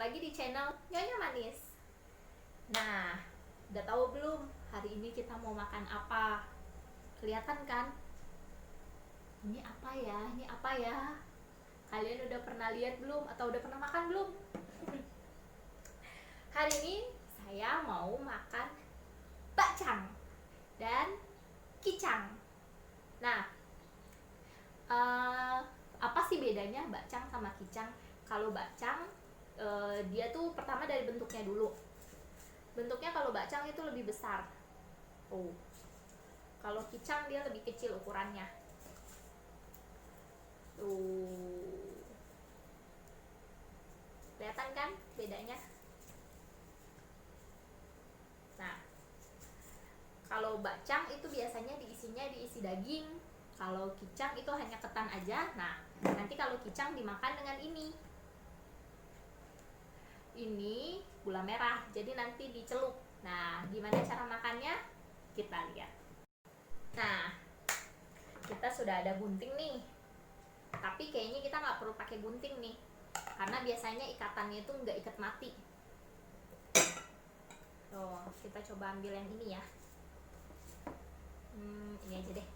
lagi di channel Nyonya Manis. Nah, udah tahu belum hari ini kita mau makan apa? Kelihatan kan? Ini apa ya? Ini apa ya? Kalian udah pernah lihat belum? Atau udah pernah makan belum? Hari ini saya mau makan bakcang dan kicang. Nah, apa sih bedanya bakcang sama kicang? Kalau bakcang dia tuh pertama dari bentuknya dulu. Bentuknya kalau bakcang itu lebih besar. Kalau kicang dia lebih kecil ukurannya. Kelihatan kan bedanya? Nah, kalau bakcang itu biasanya diisi daging. Kalau kicang itu hanya ketan aja. Nah, nanti kalau kicang dimakan dengan ini gula merah, jadi nanti dicelup. Nah, gimana cara makannya? Kita lihat. Nah, kita sudah ada gunting nih, tapi kayaknya kita nggak perlu pakai gunting nih, karena biasanya ikatannya itu nggak ikat mati. Tuh, kita coba ambil yang ini ya. Ini aja deh.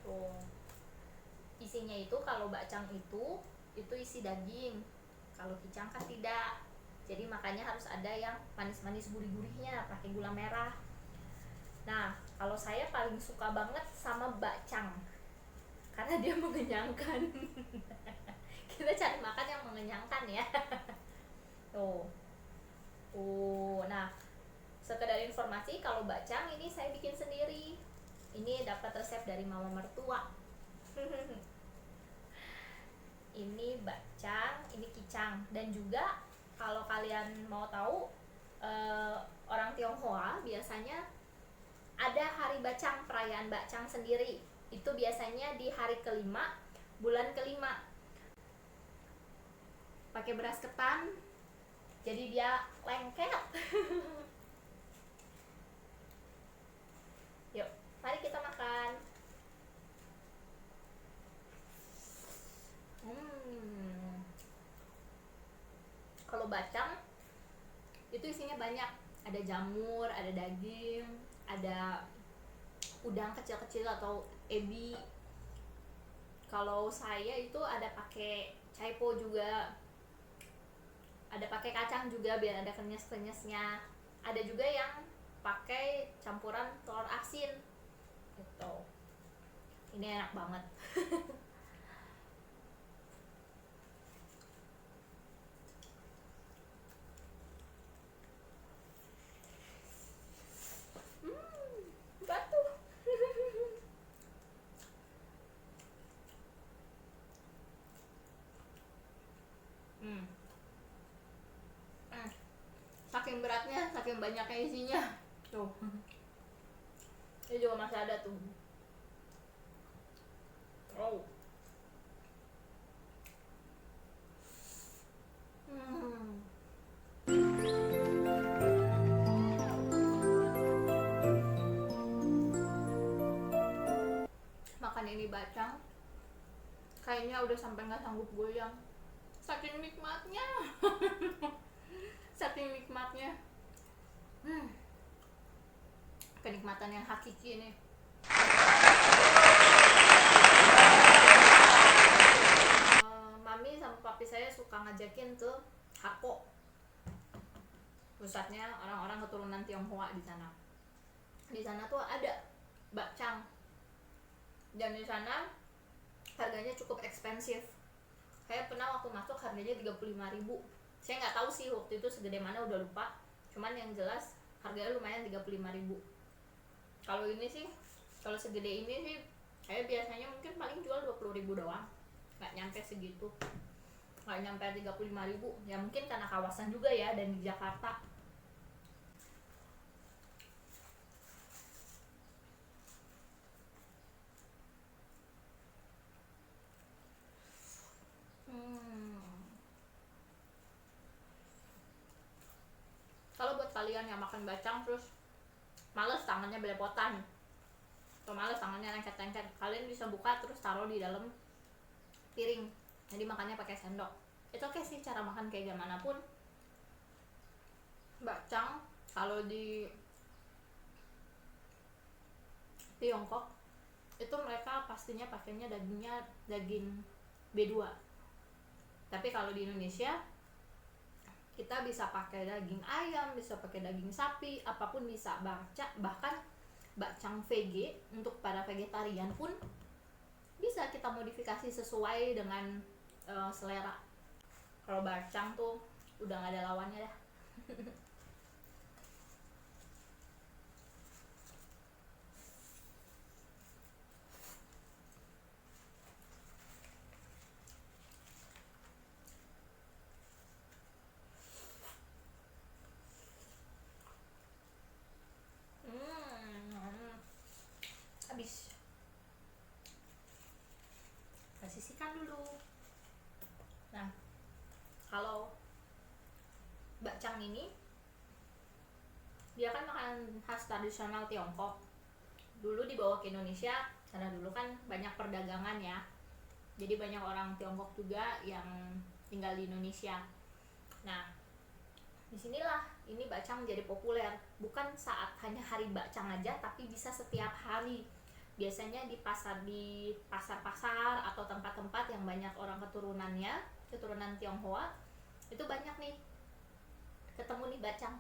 Tuh, isinya itu kalau bakcang itu isi daging. Kalau kicang kan tidak. Jadi makanya harus ada yang manis-manis gurih-gurihnya, pakai gula merah. Nah, kalau saya paling suka banget sama bakcang karena dia mengenyangkan. Kita cari makan yang mengenyangkan ya. Tuh. Nah, sekedar informasi, kalau bakcang ini saya bikin sendiri. Ini dapat resep dari mama mertua. Ini bakcang, ini kicang. Dan juga kalau kalian mau tahu, orang Tionghoa biasanya ada hari bakcang, perayaan bakcang sendiri. Itu biasanya di hari kelima, bulan kelima. Pakai beras ketan, jadi dia lengket. Yuk, mari kita makan. Kalau bakcang itu isinya banyak, ada jamur, ada daging, ada udang kecil-kecil atau ebi. Kalau saya itu ada pakai caipo juga, ada pakai kacang juga biar ada kenyes-kenyesnya. Ada juga yang pakai campuran telur asin gitu. Ini enak banget. Batu. Saking beratnya, saking banyaknya isinya. Tuh. Ini juga masih ada tuh. Makan ini bakcang kayaknya udah sampai nggak sanggup goyang, saking nikmatnya. Saking nikmatnya. Kenikmatan yang hakiki nih. Mami sama papi saya suka ngajakin ke Hako, pusatnya orang-orang keturunan Tionghoa di sana. Di sana tuh ada bakcang, dan di sana harganya cukup ekspensif. Saya pernah waktu masuk harganya 35.000. Saya nggak tahu sih waktu itu segede mana, udah lupa. Cuman yang jelas harganya lumayan, 35.000. Kalau ini sih, kalau segede ini sih saya biasanya mungkin paling jual 20.000 doang, nggak nyampe segitu, nggak nyampe 35.000. Ya mungkin karena kawasan juga ya, dan di Jakarta. Kalau buat kalian yang makan bakcang terus males tangannya belepotan, atau males tangannya lengket-lengket, kalian bisa buka terus taruh di dalam piring, jadi makannya pakai sendok. Itu oke sih, cara makan kayak gimana pun bakcang kalau di Tiongkok itu mereka pastinya pakainya dagingnya daging B2. Tapi kalau di Indonesia kita bisa pakai daging ayam, bisa pakai daging sapi, apapun bisa. Bahkan bakcang VG untuk para vegetarian pun bisa kita modifikasi sesuai dengan selera. Kalau bakcang tuh udah gak ada lawannya dah. Habis. Kita sisihkan dulu. Nah, kalau bakcang ini dia kan makanan khas tradisional Tiongkok. Dulu dibawa ke Indonesia karena dulu kan banyak perdagangan ya. Jadi banyak orang Tiongkok juga yang tinggal di Indonesia. Nah, disinilah ini bakcang menjadi populer. Bukan saat hanya hari bakcang aja, tapi bisa setiap hari. Biasanya di pasar-pasar atau tempat-tempat yang banyak orang keturunan Tionghoa, itu banyak nih ketemu nih bakcang.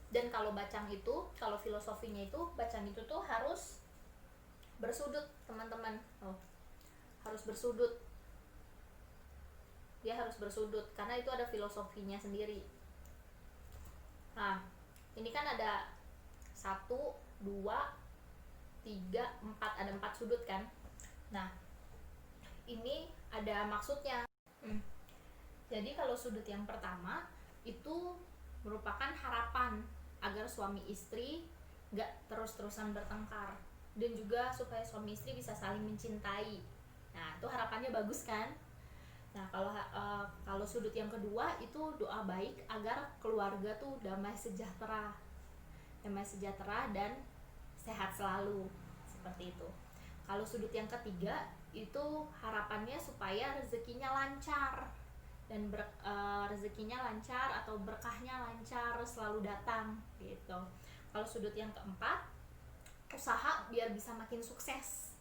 Dan kalau bakcang itu, kalau filosofinya itu, bakcang itu tuh harus bersudut, teman-teman. Harus bersudut. Dia harus bersudut karena itu ada filosofinya sendiri. Nah, ini kan ada 1, 2, 3, 4, ada 4 sudut kan. Nah, ini ada maksudnya. Jadi kalau sudut yang pertama itu merupakan harapan agar suami istri gak terus-terusan bertengkar, dan juga supaya suami istri bisa saling mencintai. Nah, itu harapannya bagus kan. Nah, kalau sudut yang kedua itu doa baik agar keluarga tuh damai sejahtera dan sehat selalu, seperti itu. Kalau sudut yang ketiga itu harapannya supaya rezekinya lancar dan rezekinya lancar atau berkahnya lancar selalu datang gitu. Kalau sudut yang keempat, usaha biar bisa makin sukses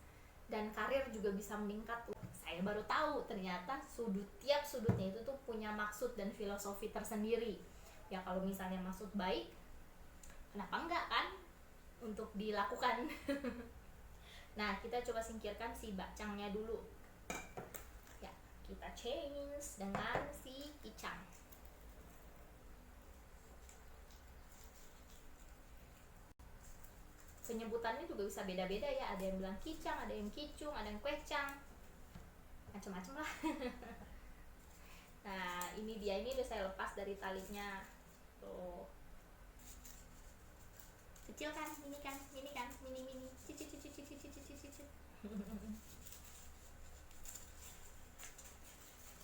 dan karir juga bisa meningkat. Saya baru tahu ternyata tiap sudutnya itu tuh punya maksud dan filosofi tersendiri. Ya kalau misalnya maksud baik, kenapa enggak kan untuk dilakukan. Nah, kita coba singkirkan si bakcangnya dulu. Ya, kita change dengan si kicang. Penyebutannya juga bisa beda-beda ya. Ada yang bilang kicang, ada yang kicung, ada yang kuecang, macam-macam lah. Nah, ini udah saya lepas dari talinya. Tuh. Kecil kan, mini, cicit.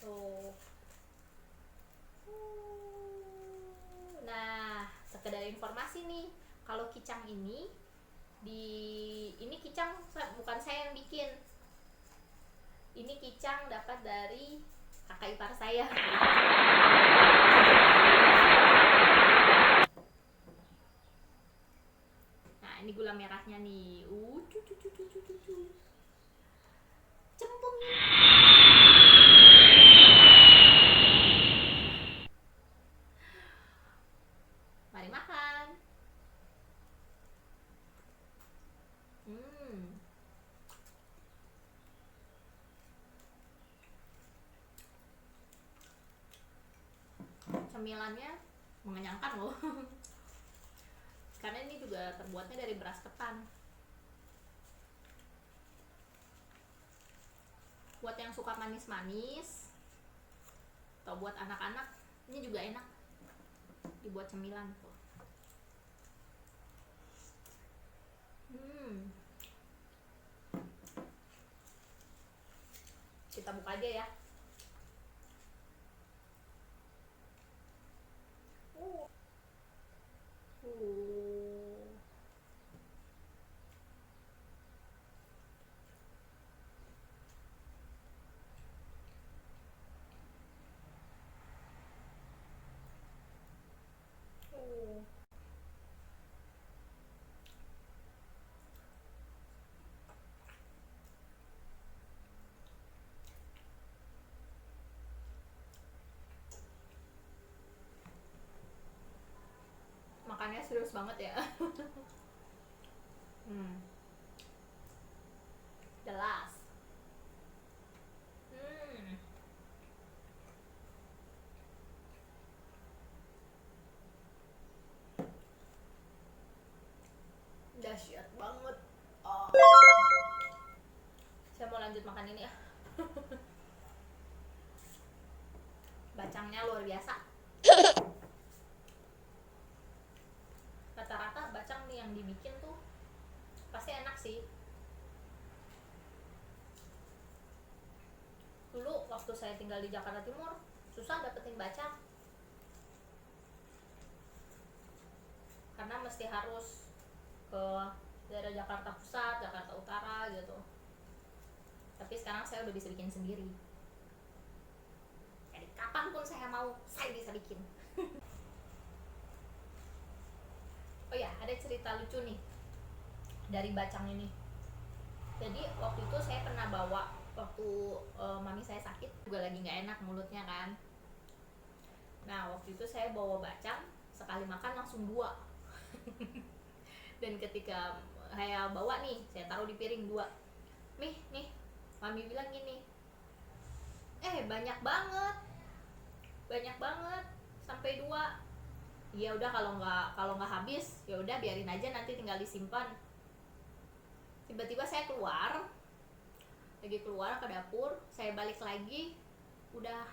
Tuh. Nah, sekedar informasi nih, kalau kicang ini kicang bukan saya yang bikin. Ini kicang dapat dari kakak ipar saya. Nah, ini gula merahnya nih. Cembung. Mari makan. Cemilannya mengenyangkan loh. Karena ini juga terbuatnya dari beras ketan. Buat yang suka manis-manis atau buat anak-anak, ini juga enak dibuat cemilan tuh. Kita buka aja ya. serius banget ya. Jelas. Dahsyat banget. Saya mau lanjut makan ini ya. Bacangnya luar biasa. Rata-rata bacang nih yang dibikin tuh pasti enak sih. Dulu waktu saya tinggal di Jakarta Timur susah dapetin bacang, karena mesti harus ke daerah Jakarta Pusat, Jakarta Utara gitu. Tapi sekarang saya udah bisa bikin sendiri. Jadi kapanpun saya mau, saya bisa bikin. Oh ya, ada cerita lucu nih dari bacang ini. Jadi waktu itu saya pernah bawa, waktu mami saya sakit, juga lagi nggak enak mulutnya kan. Nah waktu itu saya bawa bacang, sekali makan langsung 2. Dan ketika saya bawa nih, saya taruh di piring 2. Nih, mami bilang gini, banyak banget, sampai 2. Ya udah, kalau nggak habis ya udah biarin aja, nanti tinggal disimpan. Tiba-tiba saya keluar ke dapur, saya balik lagi, udah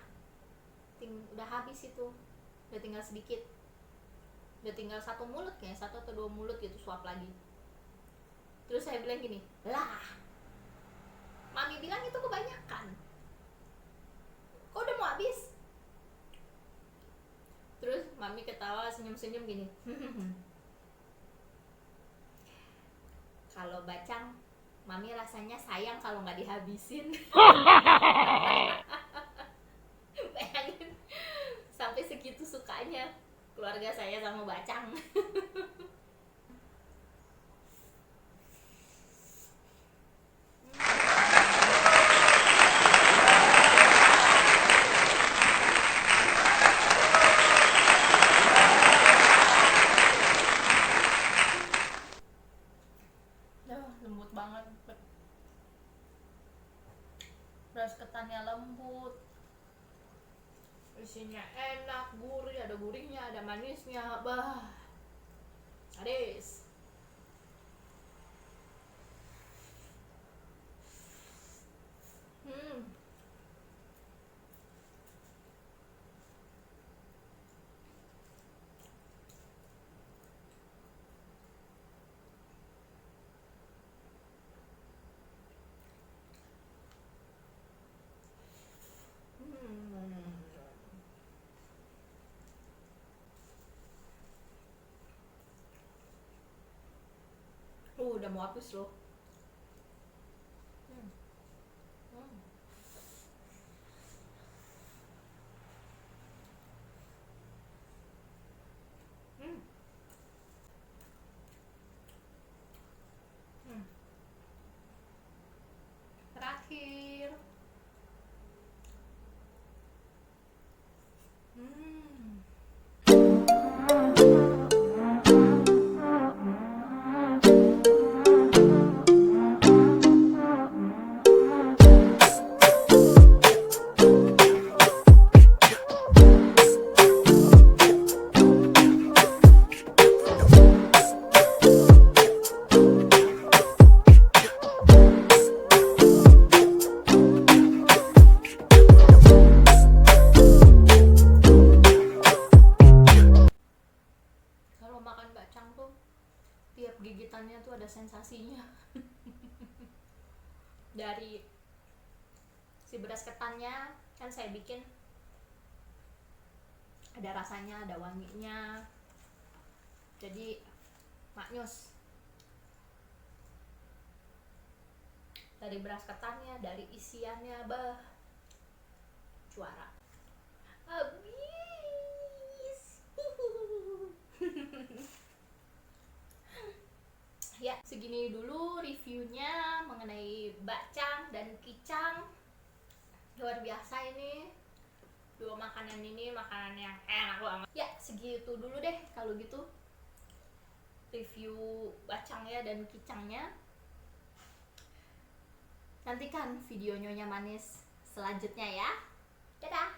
habis itu, udah tinggal sedikit, udah tinggal 1 mulut kayaknya, 1 atau 2 mulut gitu, suap lagi. Terus saya bilang gini, lah mami bilang itu kebanyakan, kok udah mau habis? Terus mami ketawa senyum-senyum gini, kalau bacang mami rasanya sayang kalau nggak dihabisin. Bayangin, sampai segitu sukanya keluarga saya sama bacang. Lembut banget, beras ketannya lembut, isinya enak, gurih, ada gurihnya, ada manisnya, sadis. Udah mau habis loh. Terakhir. Kalau makan bacang tuh tiap gigitannya tuh ada sensasinya. Dari si beras ketannya kan saya bikin, ada rasanya, ada wanginya, jadi maknyus. Dari beras ketannya, dari isiannya, juara. Habis. Ya, segini dulu reviewnya mengenai bacang dan kicang. Luar biasa ini. 2 makanan ini makanan yang enak banget. Ya, segitu dulu deh kalau gitu. review bacangnya dan kicangnya. Nantikan video Nyonya Manis selanjutnya ya. Dadah.